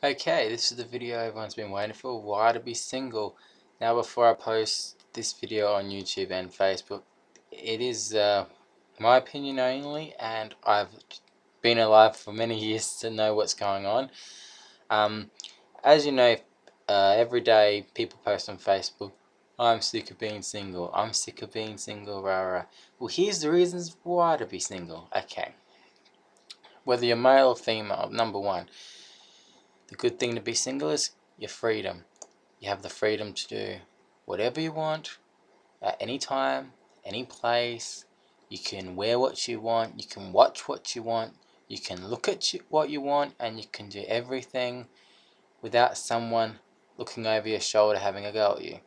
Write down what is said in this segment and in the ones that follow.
Okay, this is the video everyone's been waiting for, why to be single. Now before I post this video on YouTube and Facebook, it is my opinion only, and I've been alive for many years to know what's going on. Um, as you know, every day people post on Facebook, I'm sick of being single, I'm sick of being single, rah rah. Well, here's the reasons why to be single. Okay, whether you're male or female, number one, the good thing to be single is your freedom. You have the freedom to do whatever you want at any time, any place. You can wear what you want, you can watch what you want, you can look at what you want, and you can do everything without someone looking over your shoulder having a go at you.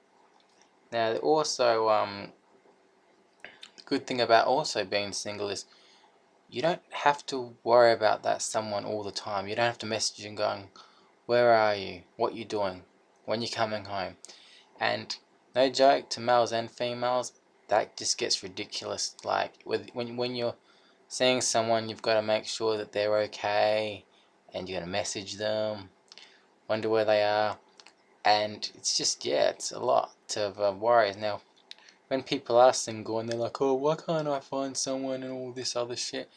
Now, also, the good thing about also being single is you don't have to worry about that someone all the time. You don't have to message and going, where are you? What you doing? When you coming home? And no joke, to males and females, that just gets ridiculous. Like when you're seeing someone, you've got to make sure that they're okay, and you're gonna message them, wonder where they are, and it's just, yeah, it's a lot of worries. Now, when people are single and they're like, oh, why can't I find someone and all this other shit?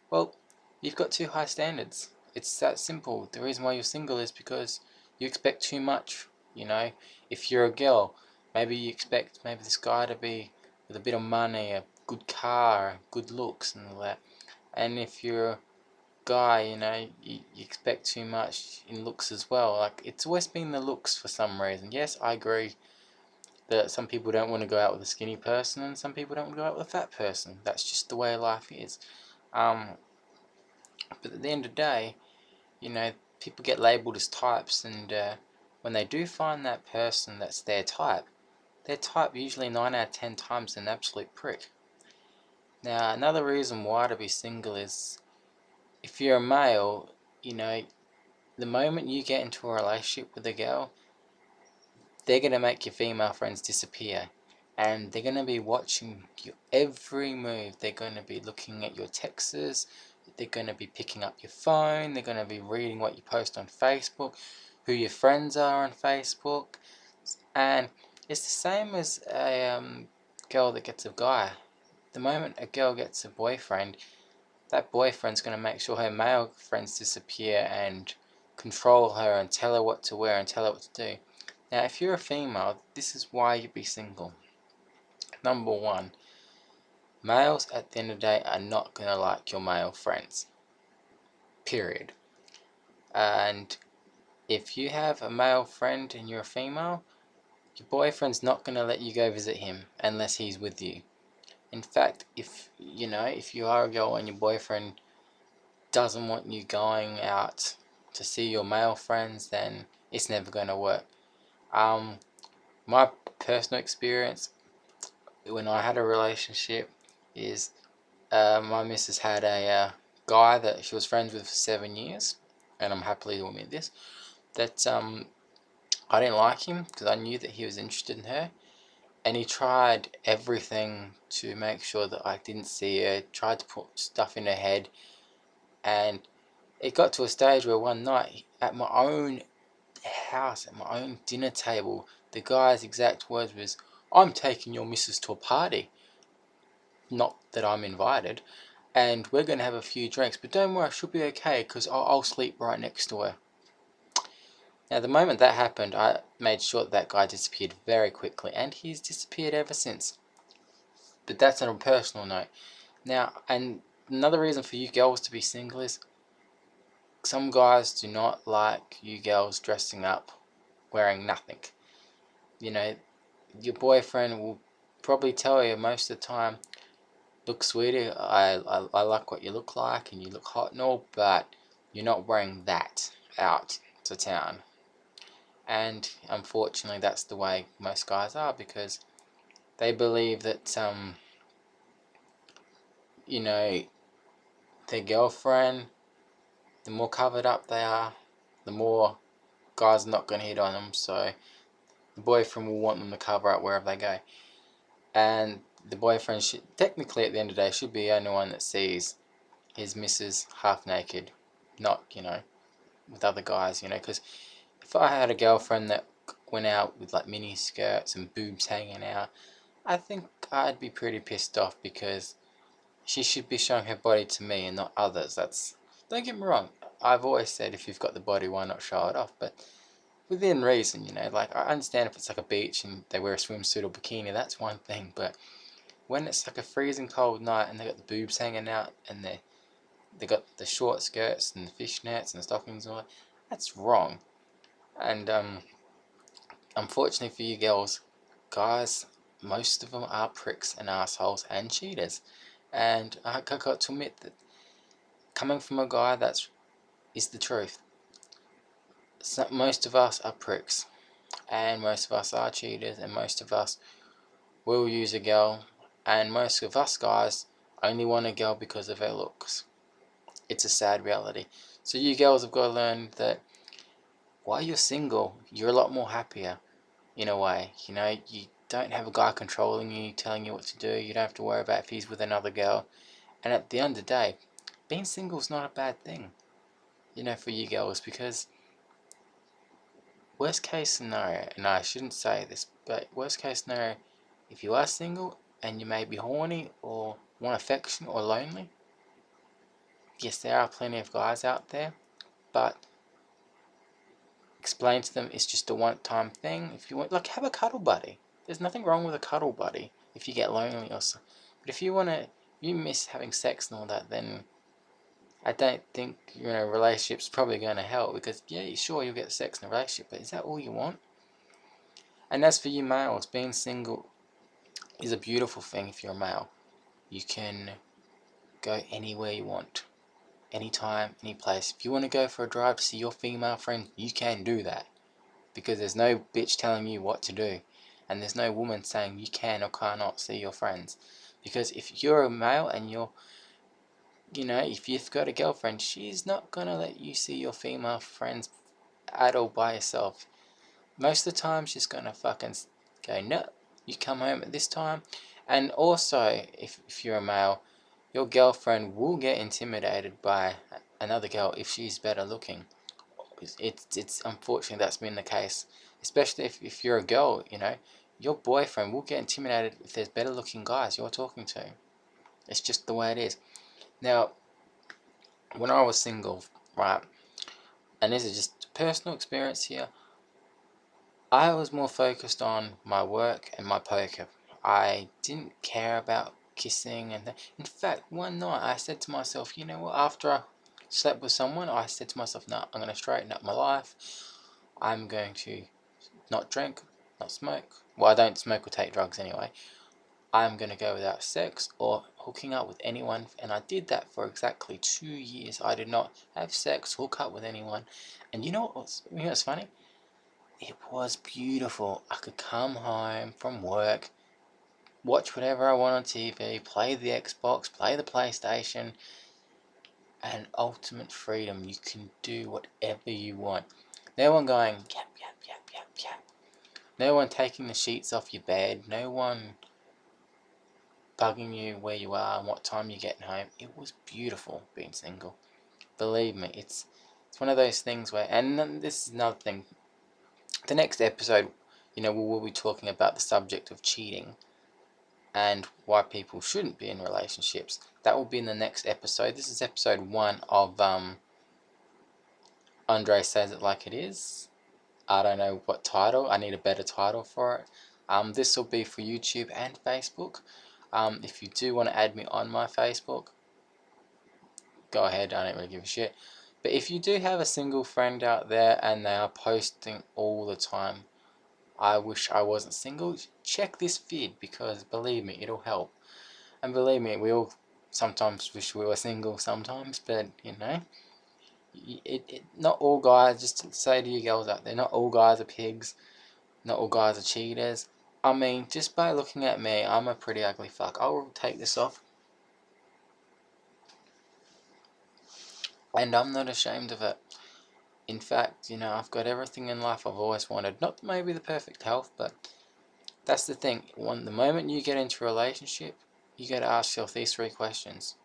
Well, you've got too high standards. It's that simple. The reason why you're single is because you expect too much. You know, if you're a girl, maybe you expect maybe this guy to be with a bit of money, a good car, good looks, and all that. And if you're a guy, you expect too much in looks as well. Like, it's always been the looks for some reason. Yes, I agree that some people don't want to go out with a skinny person, and some people don't want to go out with a fat person. That's just the way life is. Um, but at the end of the day, people get labelled as types, and when they do find that person that's their type usually 9 out of 10 times an absolute prick. Now, another reason why to be single is if you're a male, the moment you get into a relationship with a girl, they're going to make your female friends disappear. And they're going to be watching your every move. They're going to be looking at your texts. They're going to be picking up your phone. They're going to be reading what you post on Facebook, who your friends are on Facebook. And it's the same as a girl that gets a guy. The moment a girl gets a boyfriend, that boyfriend's going to make sure her male friends disappear and control her and tell her what to wear and tell her what to do. Now, if you're a female, this is why you'd be single. Number one, males at the end of the day are not going to like your male friends. Period. And if you have a male friend and you're a female, your boyfriend's not going to let you go visit him unless he's with you. In fact, if you are a girl and your boyfriend doesn't want you going out to see your male friends, then it's never going to work. My personal experience when I had a relationship is my missus had a guy that she was friends with for 7 years, and I'm happily to admit this, that I didn't like him because I knew that he was interested in her, and he tried everything to make sure that I didn't see her, tried to put stuff in her head, and it got to a stage where one night at my own house, at my own dinner table, the guy's exact words was, I'm taking your missus to a party. Not that I'm invited. And we're going to have a few drinks, but don't worry, she'll be okay because I'll sleep right next to her. Now, the moment that happened, I made sure that guy disappeared very quickly, and he's disappeared ever since. But that's on a personal note. Now, and another reason for you girls to be single is some guys do not like you girls dressing up, wearing nothing. Your boyfriend will probably tell you most of the time, look, sweetie, I like what you look like and you look hot and all, but you're not wearing that out to town. And unfortunately, that's the way most guys are, because they believe that, their girlfriend, the more covered up they are, the more guys are not going to hit on them. So the boyfriend will want them to cover up wherever they go. And the boyfriend should, technically at the end of the day, should be the only one that sees his missus half naked, not, with other guys, you know, because if I had a girlfriend that went out with like mini skirts and boobs hanging out, I think I'd be pretty pissed off, because she should be showing her body to me and not others. Don't get me wrong, I've always said if you've got the body, why not show it off? But within reason, you know, like I understand if it's like a beach and they wear a swimsuit or bikini, that's one thing, but when it's like a freezing cold night and they got the boobs hanging out and they got the short skirts and the fishnets and the stockings and all that, that's wrong. And unfortunately for you girls, guys, most of them are pricks and assholes and cheaters. And I got to admit that coming from a guy, that is the truth. So most of us are pricks, and most of us are cheaters, and most of us will use a girl, and most of us guys only want a girl because of her looks. It's a sad reality. So you girls have got to learn that while you're single, you're a lot more happier in a way. You know, you don't have a guy controlling you, telling you what to do. You don't have to worry about if he's with another girl. And at the end of the day, being single is not a bad thing, you know, for you girls, because worst case scenario, and I shouldn't say this, but worst case scenario, if you are single and you may be horny or want affection or lonely, yes, there are plenty of guys out there, but explain to them it's just a one-time thing. If you want, like, have a cuddle buddy. There's nothing wrong with a cuddle buddy if you get lonely or so. But if you want to, you miss having sex and all that, then I don't think, you know, relationship's probably going to help, because yeah, sure, you'll get sex in a relationship, but is that all you want? And as for you males, being single is a beautiful thing. If you're a male, you can go anywhere you want, anytime, any place. If you want to go for a drive to see your female friend, you can do that, because there's no bitch telling you what to do, and there's no woman saying you can or cannot see your friends. Because if you're a male and you're, you know, if you've got a girlfriend, she's not gonna let you see your female friends at all by yourself. Most of the time, she's gonna fucking go, no, you come home at this time. And also, if you're a male, your girlfriend will get intimidated by another girl if she's better looking. It's unfortunately that's been the case, especially if you're a girl, you know, your boyfriend will get intimidated if there's better looking guys you're talking to. It's just the way it is. Now, when I was single, right, and this is just personal experience here, I was more focused on my work and my poker. I didn't care about kissing and in fact, one night I said to myself, you know what, after I slept with someone, I said to myself, no, I'm going to straighten up my life. I'm going to not drink, not smoke. Well, I don't smoke or take drugs anyway. I'm going to go without sex or hooking up with anyone. And I did that for exactly 2 years. I did not have sex, hook up with anyone. And you know what's funny? It was beautiful. I could come home from work, watch whatever I want on TV, play the Xbox, play the PlayStation, and ultimate freedom. You can do whatever you want. No one going, yap, yap, yap, yap, yap. No one taking the sheets off your bed. No one bugging you where you are and what time you're getting home. It was beautiful being single. Believe me, it's one of those things where, and then this is another thing. The next episode, you know, we'll be talking about the subject of cheating and why people shouldn't be in relationships. That will be in the next episode. This is episode 1 of Andre Says It Like It Is. I don't know what title. I need a better title for it. This will be for YouTube and Facebook. If you do want to add me on my Facebook, go ahead. I don't really give a shit. But if you do have a single friend out there and they are posting all the time, I wish I wasn't single, check this vid, because believe me, it'll help. And believe me, we all sometimes wish we were single sometimes, but you know, not all guys, just to say to you girls out there, not all guys are pigs, not all guys are cheaters. I mean, just by looking at me, I'm a pretty ugly fuck. I will take this off. And I'm not ashamed of it. In fact, you know, I've got everything in life I've always wanted. Not maybe the perfect health, but that's the thing. The moment you get into a relationship, you got to ask yourself these 3 questions.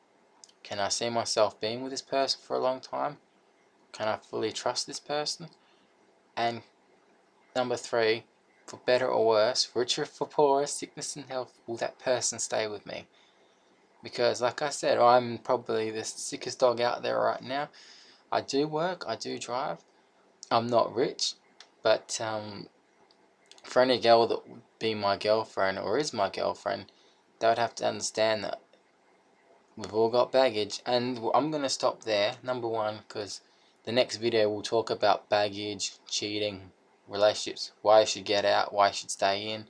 Can I see myself being with this person for a long time? can I fully trust this person? And number 3, for better or worse, richer for poorer, sickness and health, will that person stay with me? Because like I said, I'm probably the sickest dog out there right now. I do work, I do drive. I'm not rich, but for any girl that would be my girlfriend or is my girlfriend, they would have to understand that we've all got baggage. And I'm going to stop there, number 1, because the next video will talk about baggage, cheating, relationships, why you should get out, why you should stay in,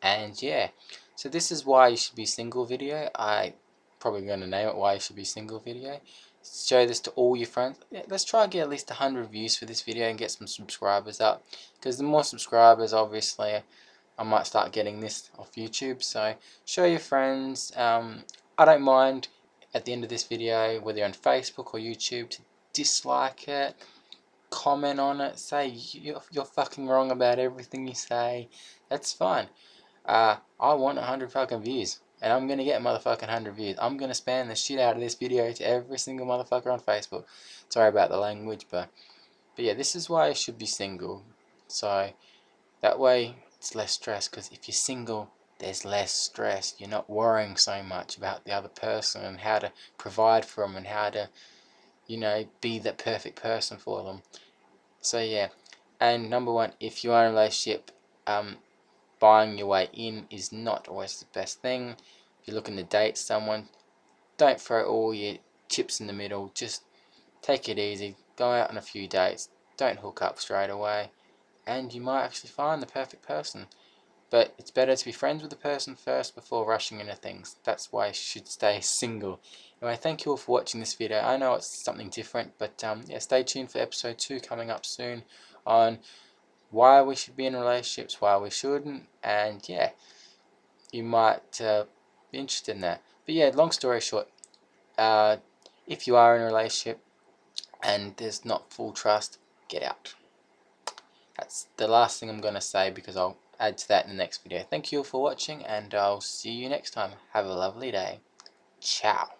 and yeah. So this is why you should be single video. I probably going to name it why you should be single video. Show this to all your friends. Yeah, let's try and get at least 100 views for this video and get some subscribers up, because the more subscribers, obviously I might start getting this off YouTube. So show your friends. I don't mind at the end of this video, whether you're on Facebook or YouTube, to dislike it, comment on it, say you're fucking wrong about everything you say. That's fine. I want 100 fucking views, and I'm gonna get motherfucking 100 views. I'm gonna spam the shit out of this video to every single motherfucker on Facebook. Sorry about the language, but yeah, this is why I should be single. So that way it's less stress, because if you're single, there's less stress. You're not worrying so much about the other person and how to provide for them and how to, be that perfect person for them. So yeah, and number 1, if you are in a relationship, buying your way in is not always the best thing. If you're looking to date someone, don't throw all your chips in the middle. Just take it easy, go out on a few dates, don't hook up straight away, and you might actually find the perfect person. But it's better to be friends with the person first before rushing into things. That's why you should stay single. Anyway, thank you all for watching this video. I know it's something different, but yeah, stay tuned for episode 2 coming up soon on why we should be in relationships, why we shouldn't, and yeah, you might be interested in that. But yeah, long story short, if you are in a relationship and there's not full trust, get out. That's the last thing I'm going to say, because I'll add to that in the next video. Thank you all for watching, and I'll see you next time. Have a lovely day. Ciao.